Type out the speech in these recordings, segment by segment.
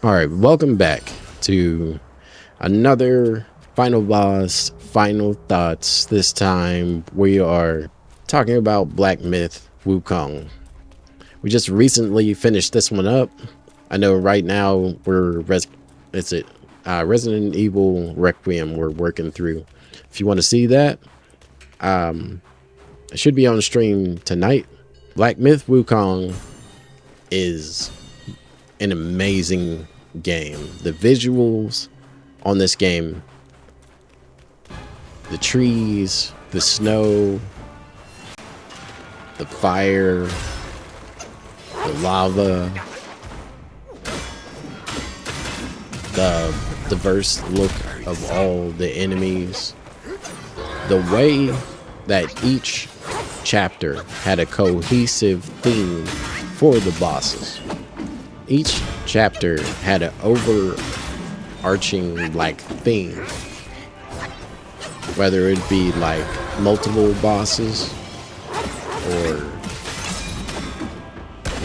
All right, welcome back to another final boss, final thoughts. This time we are talking about Black Myth Wukong. We just recently finished this one up. I know right now Resident Evil Requiem we're working through. If you want to see that, it should be on stream tonight. Black Myth Wukong is an amazing game. The visuals on this game, the trees, the snow, the fire, the lava, the diverse look of all the enemies, the way that each chapter had a cohesive theme for the bosses. Each chapter had an overarching like theme, whether it be like multiple bosses or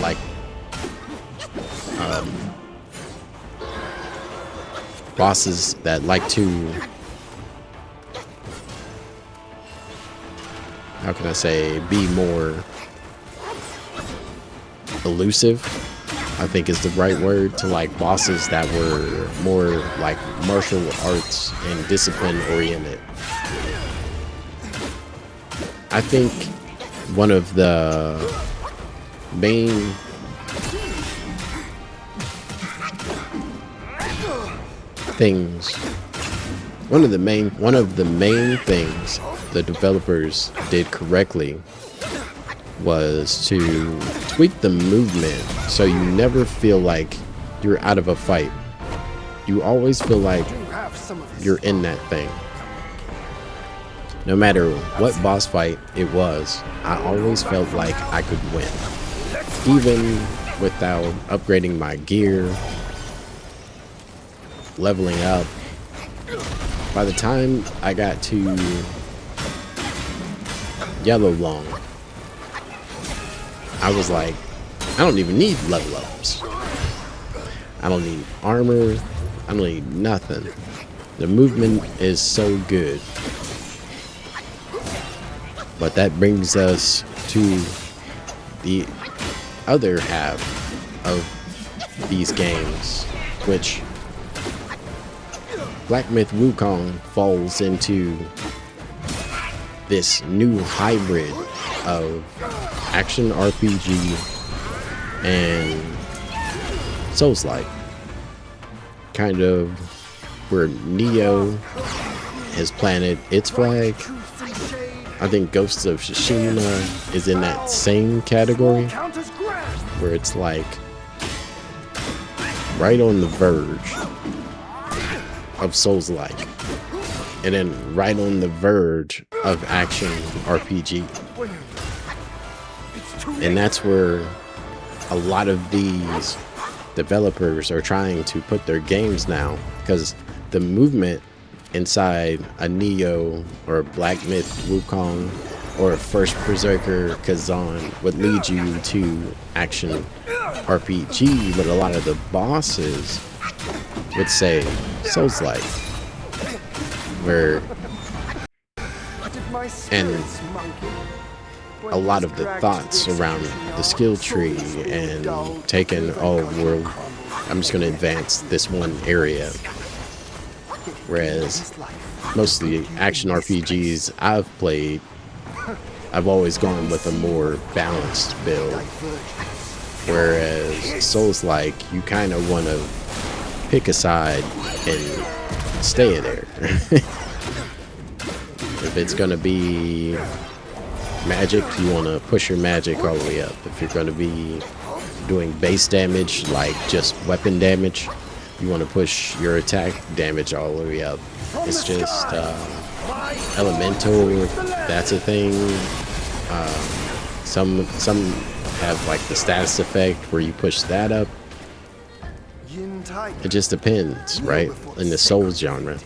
like bosses that like to, how can I say, be more elusive, I think is the right word, to like bosses that were more like martial arts and discipline oriented. I think one of the main things, one of the main things the developers did correctly was to tweak the movement so you never feel like you're out of a fight. You always feel like you're in that thing. No matter what boss fight it was, I always felt like I could win. Even without upgrading my gear, leveling up. By the time I got to Yellow Long, I was like, I don't even need level ups. I don't need armor. I don't need nothing. The movement is so good. But that brings us to the other half of these games, which Black Myth Wukong falls into this new hybrid of action RPG and Souls-like, kind of where Neo has planted its flag. I think Ghosts of Tsushima is in that same category, where it's like right on the verge of Souls-like, and then right on the verge of action RPG. And that's where a lot of these developers are trying to put their games now, because the movement inside a Neo or a Black Myth Wukong or a First Berserker Kazan would lead you to action RPG, but a lot of the bosses would say Souls-like, where and a lot of the thoughts around the skill tree and taking, I'm just going to advance this one area. Whereas most of the action RPGs I've played, I've always gone with a more balanced build. Whereas Souls-like, you kind of want to pick a side and stay there. If it's going to be magic, you want to push your magic all the way up. If you're going to be doing base damage, like just weapon damage, you want to push your attack damage all the way up. It's just elemental, that's a thing. Some have like the status effect where you push that up. It just depends, right, in the Souls genre.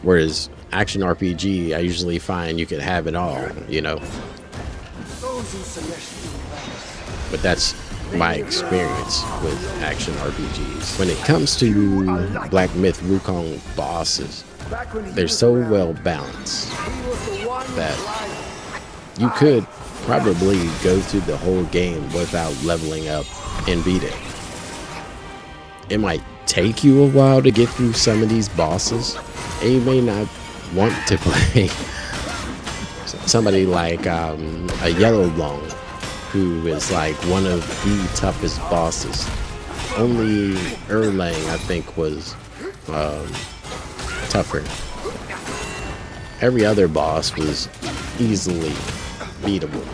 Whereas action RPG, I usually find you can have it all, you know. But that's my experience with action RPGs. When it comes to Black Myth Wukong bosses, they're so well balanced that you could probably go through the whole game without leveling up and beat it. It might take you a while to get through some of these bosses, and you may not want to play somebody like a Yellow Long, who is like one of the toughest bosses. Only Erlang, I think, was tougher. Every other boss was easily beatable.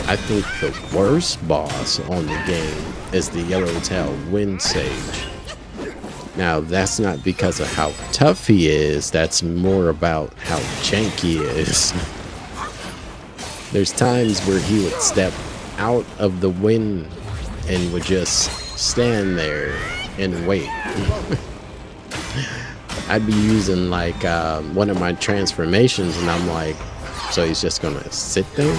I think the worst boss on the game is the Yellowtail Wind Sage. Now, that's not because of how tough he is, that's more about how janky he is. There's times where he would step out of the wind and would just stand there and wait. I'd be using like one of my transformations and I'm like, so he's just gonna sit there?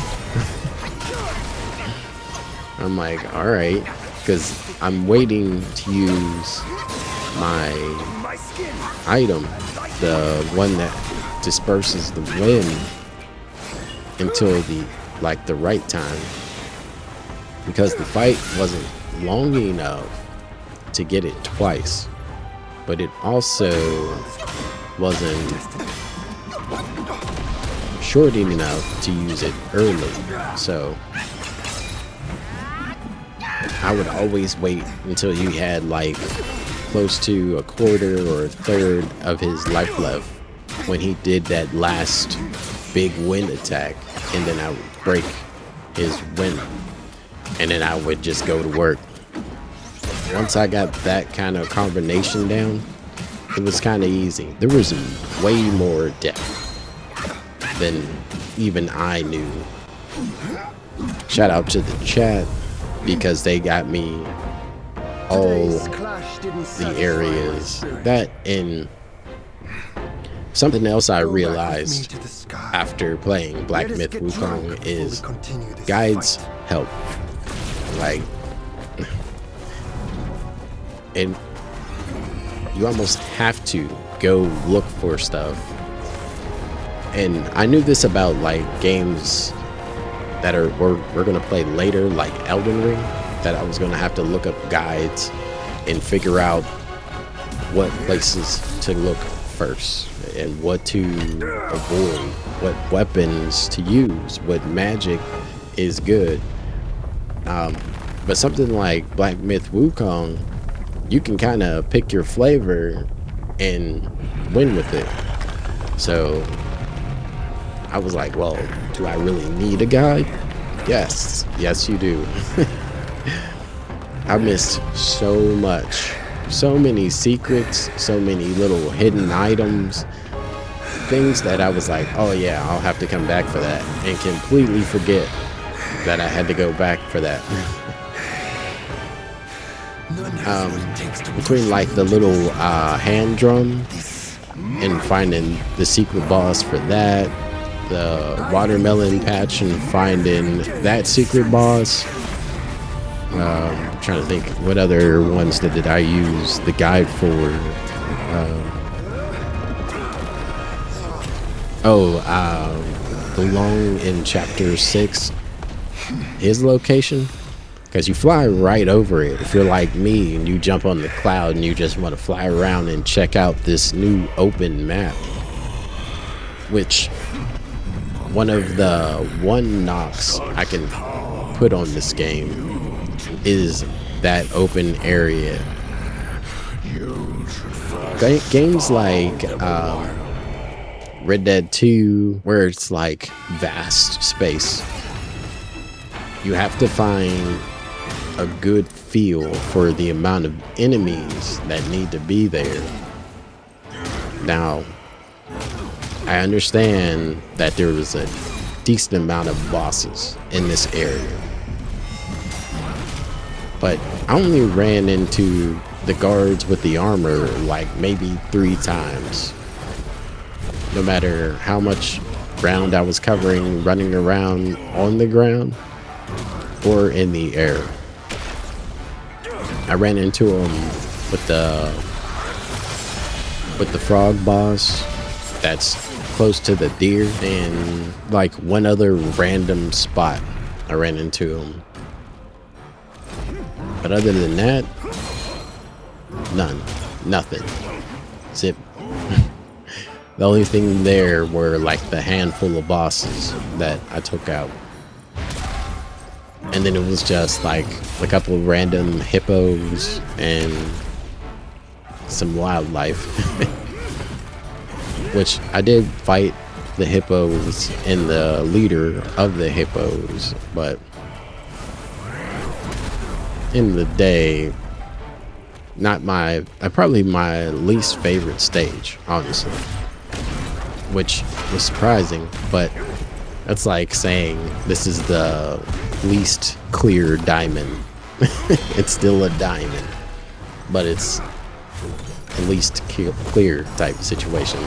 I'm like, all right, because I'm waiting to use my item, the one that disperses the wind, until the right time, because the fight wasn't long enough to get it twice, but it also wasn't short enough to use it early. So I would always wait until you had like close to a quarter or a third of his life left when he did that last big wind attack, and then I would break his wind, and then I would just go to work. Once I got that kind of combination down, it was kind of easy. There was way more depth than even I knew. Shout out to the chat, because they got me all the areas. That, and something else I realized after playing Black Myth Wukong is guides help. Like, and you almost have to go look for stuff. And I knew this about like games that we're gonna play later, like Elden Ring, that I was gonna have to look up guides and figure out what places to look first and what to avoid, what weapons to use, what magic is good. But something like Black Myth Wukong, you can kind of pick your flavor and win with it. So I was like, well, do I really need a guide? Yes, you do. I missed so much, so many secrets, so many little hidden items, things that I was like, oh yeah, I'll have to come back for that, and completely forget that I had to go back for that. Between like the little hand drum and finding the secret boss for that, the watermelon patch and finding that secret boss. I'm trying to think, what other ones did I use the guide for? The Long in chapter 6, his location, because you fly right over it. If you're like me and you jump on the cloud and you just want to fly around and check out this new open map, which one of the one knocks I can put on this game is that open area. Games like Red Dead 2, where it's like vast space, you have to find a good feel for the amount of enemies that need to be there. Now, I understand that there was a decent amount of bosses in this area, but I only ran into the guards with the armor like maybe 3 times. No matter how much ground I was covering, running around on the ground or in the air. I ran into him with the frog boss that's close to the deer, and like one other random spot I ran into him. But other than that, nothing. Zip. The only thing there were like the handful of bosses that I took out. And then it was just like a couple of random hippos and some wildlife. Which I did fight the hippos and the leader of the hippos, but in the day, probably my least favorite stage, honestly. Which was surprising, but that's like saying this is the least clear diamond. It's still a diamond, but it's the least clear type of situation.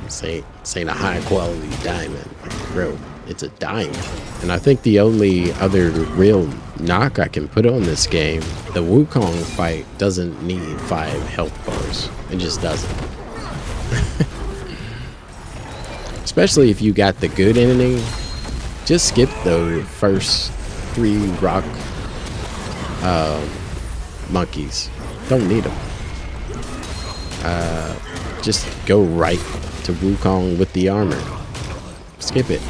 It's like saying a high quality diamond, bro. It's a diamond. And I think the only other real knock I can put on this game, the Wukong fight doesn't need 5 health bars. It just doesn't. Especially if you got the good enemy, just skip the first 3 rock monkeys. Don't need them. Just go right to Wukong with the armor. Skip it.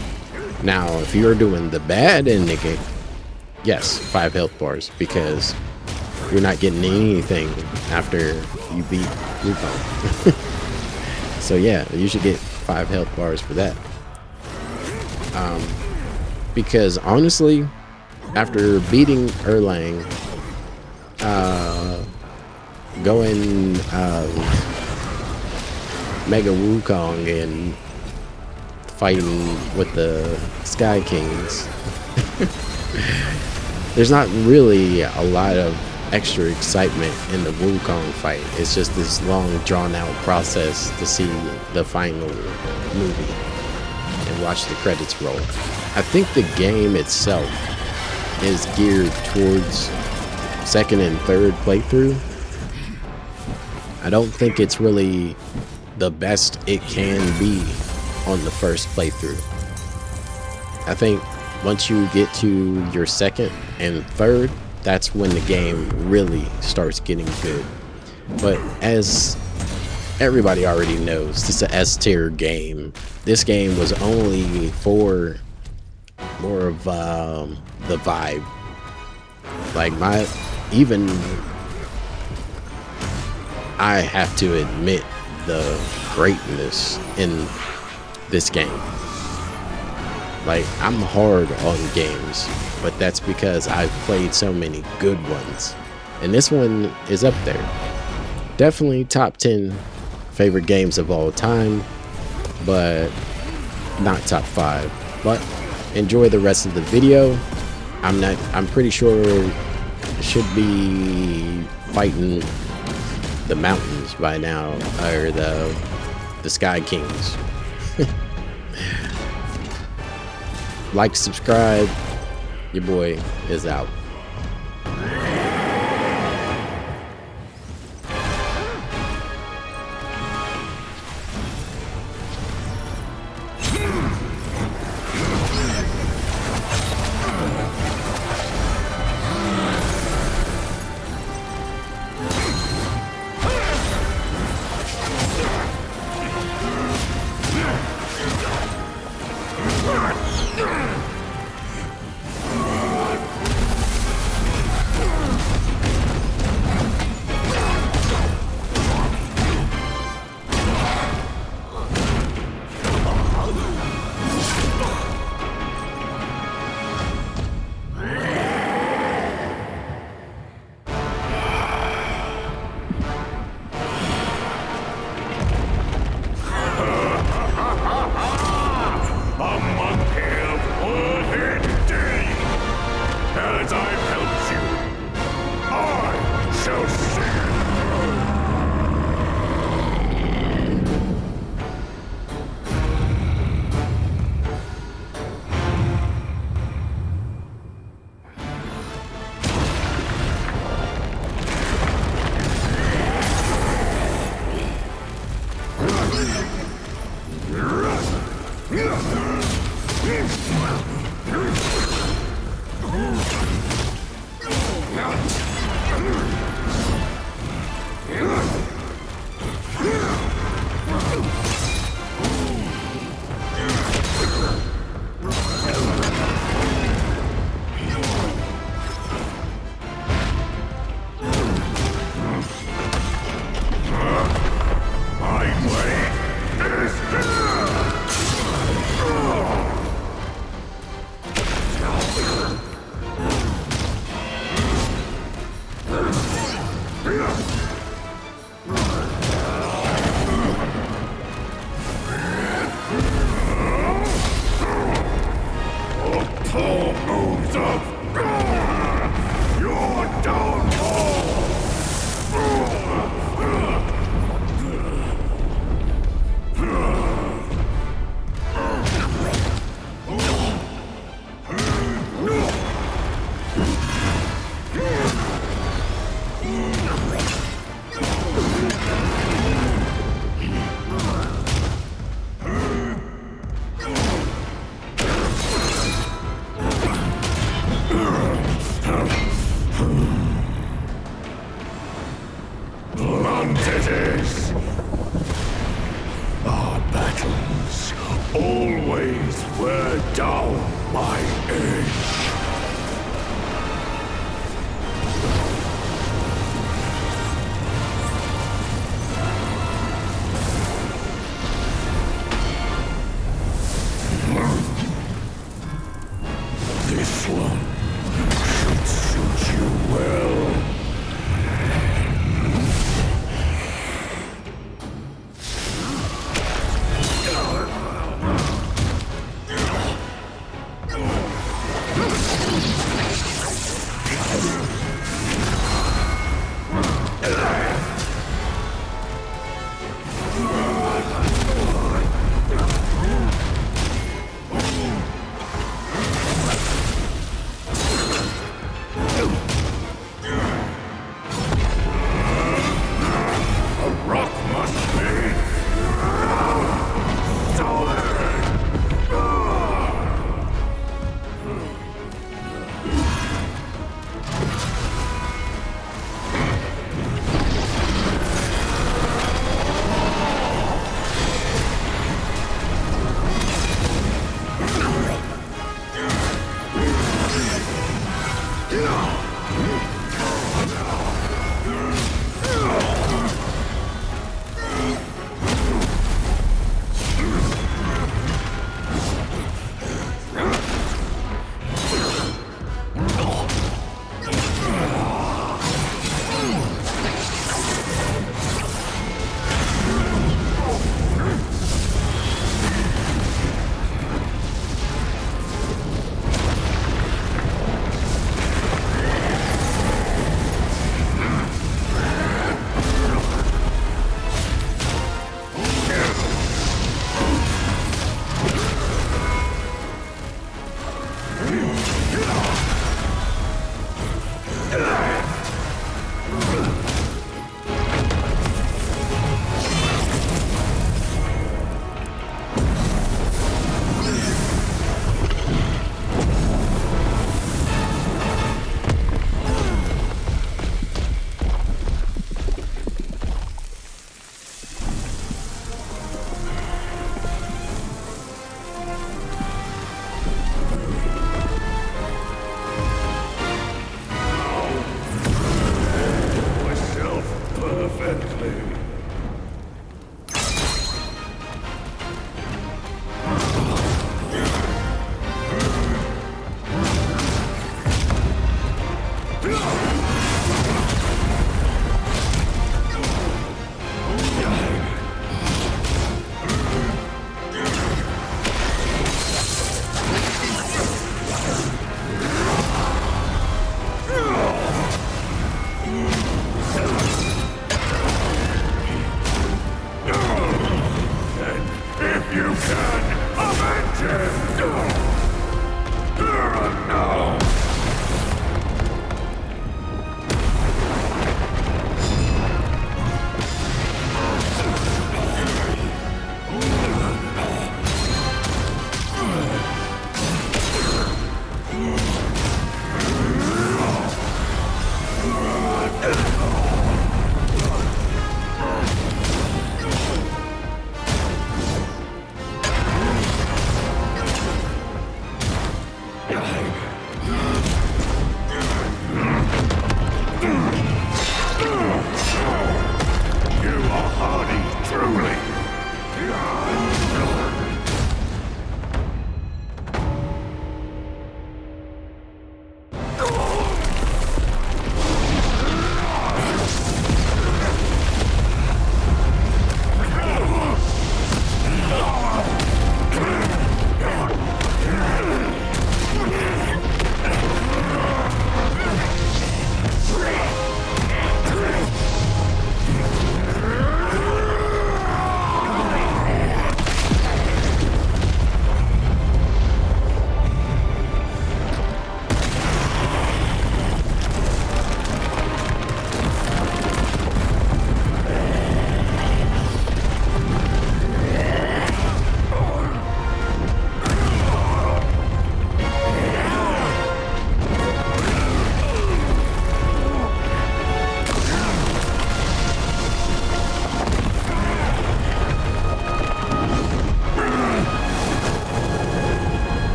Now, if you're doing the bad end of the game, yes, 5 health bars, because you're not getting anything after you beat Wukong. So yeah, you should get 5 health bars for that. Because honestly, after beating Erlang, going Mega Wukong and fighting with the Sky Kings, there's not really a lot of extra excitement in the Wukong fight. It's just this long drawn out process to see the final movie and watch the credits roll. I think the game itself is geared towards second and third playthrough. I don't think it's really the best it can be on the first playthrough. I think once you get to your second and third, that's when the game really starts getting good. But as everybody already knows, this is an S-tier game. This game was only for more of the vibe. Like I have to admit the greatness in this game. Like, I'm hard on games, but that's because I've played so many good ones. And this one is up there. Definitely top 10 favorite games of all time, but not top 5. But enjoy the rest of the video. I'm pretty sure I should be fighting the mountains by now, or the Sky Kings. Like, subscribe. Your boy is out. entities! Our battles always wear down my edge. This one should suit you well.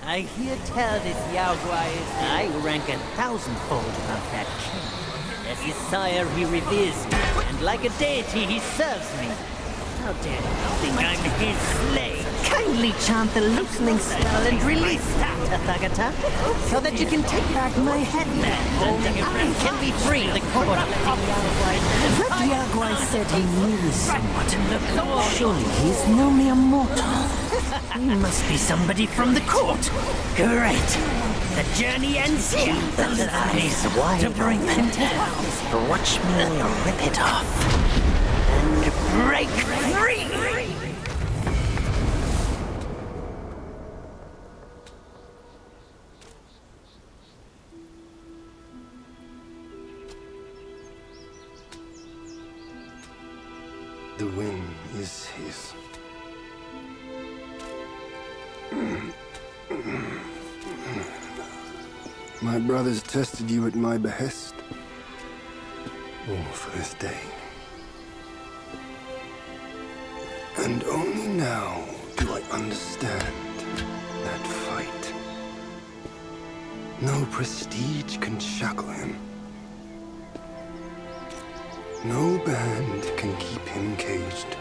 I hear tell this Yao Guai is... I rank 1,000-fold above that king. As his sire, he reveres me, and like a deity, he serves me. How dare you think I'm his slave? Kindly chant the loosening spell and release that, Tathagata, so that you can take back my headband and I can be free. The court that Yaguai said he knew somewhat. Surely he's no mere mortal. He must be somebody from the court. Great. The journey ends here. Those eyes wide to bring them down. Watch me rip it off and break free. The win is his. My brothers tested you at my behest. All for this day. And only now do I understand that fight. No prestige can shackle him. No band can keep him caged.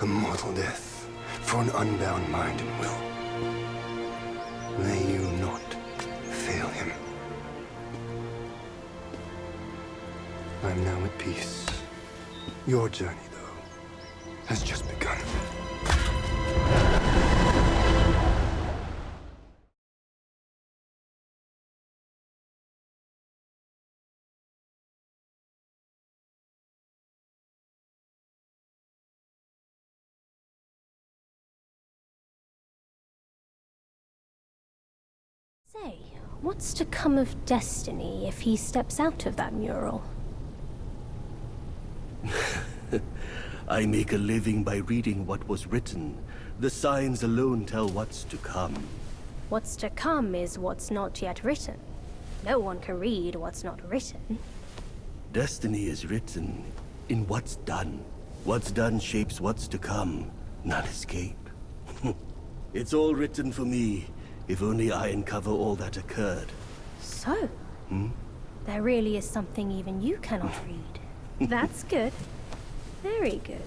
A mortal death for an unbound mind and will. May you not fail him. I'm now at peace. Your journey, though, has just begun. Say, what's to come of Destiny if he steps out of that mural? I make a living by reading what was written. The signs alone tell what's to come. What's to come is what's not yet written. No one can read what's not written. Destiny is written in what's done. What's done shapes what's to come, not escape. It's all written for me, if only I uncover all that occurred. So? There really is something even you cannot read. That's good. Very good.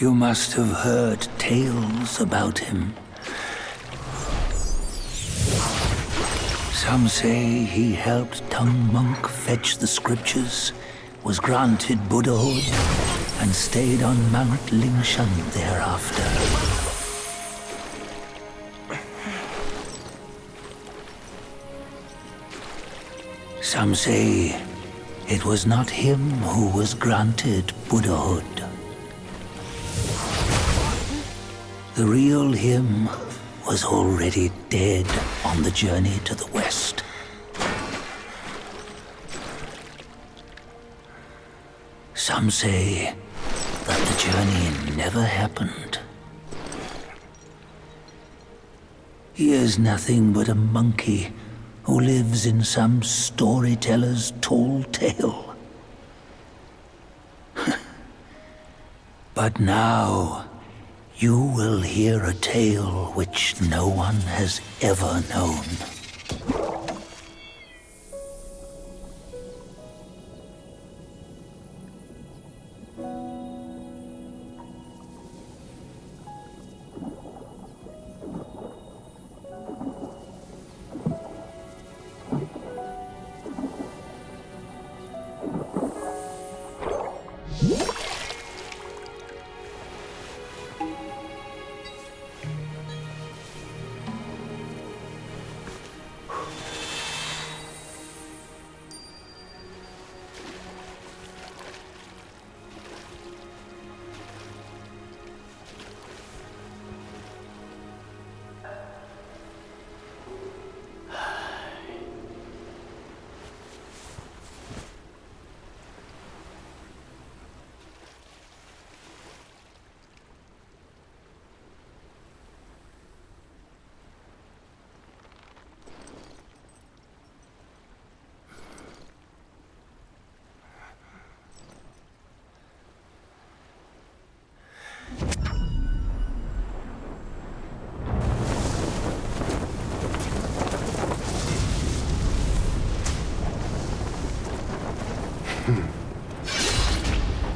You must have heard tales about him. Some say he helped Tung Monk fetch the scriptures, was granted Buddhahood, and stayed on Mount Lingshan thereafter. Some say it was not him who was granted Buddhahood. The real him was already dead on the journey to the west. Some say that the journey never happened. He is nothing but a monkey who lives in some storyteller's tall tale. But now, you will hear a tale which no one has ever known.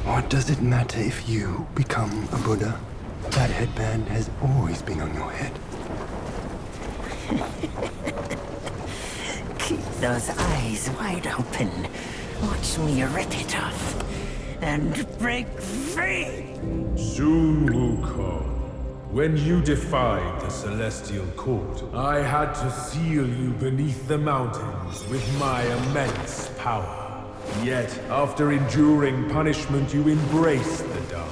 What does it matter if you become a Buddha? That headband has always been on your head. Keep those eyes wide open. Watch me rip it off and break free. Soon, Wukong. When you defied the Celestial Court, I had to seal you beneath the mountains with my immense power. Yet, after enduring punishment, you embraced the dark,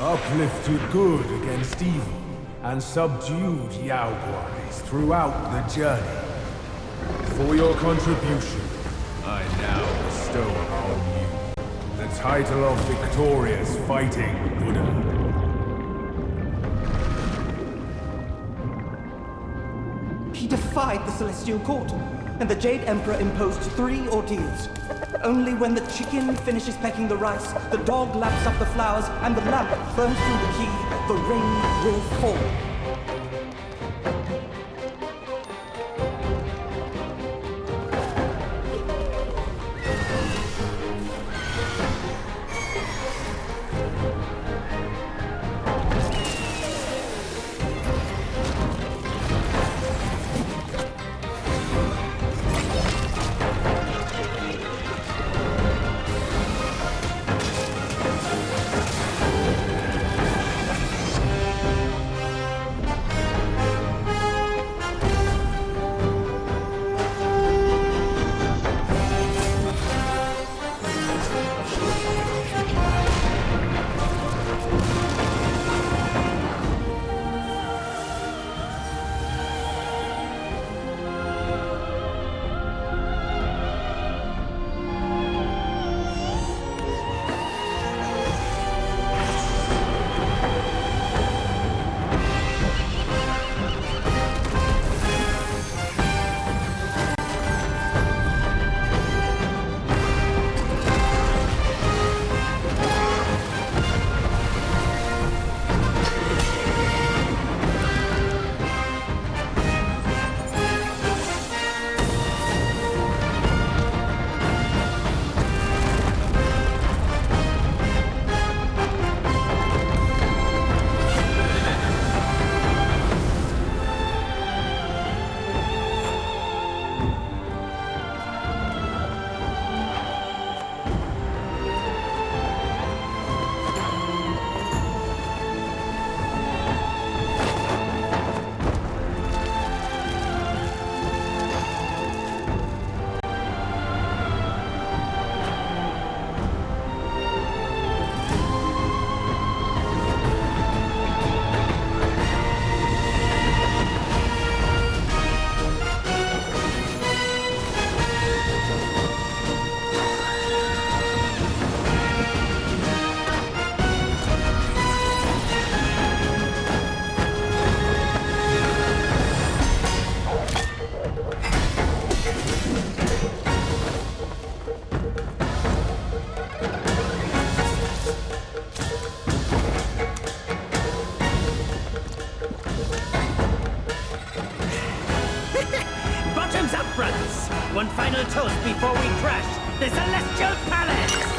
uplifted good against evil, and subdued Yao Guais throughout the journey. For your contribution, I now bestow upon you the title of Victorious Fighting Buddha. He defied the Celestial Court, and the Jade Emperor imposed 3 ordeals. Only when the chicken finishes pecking the rice, the dog laps up the flowers, and the lamp burns through the key, the rain will fall. One final toast before we crash the Celestial Palace!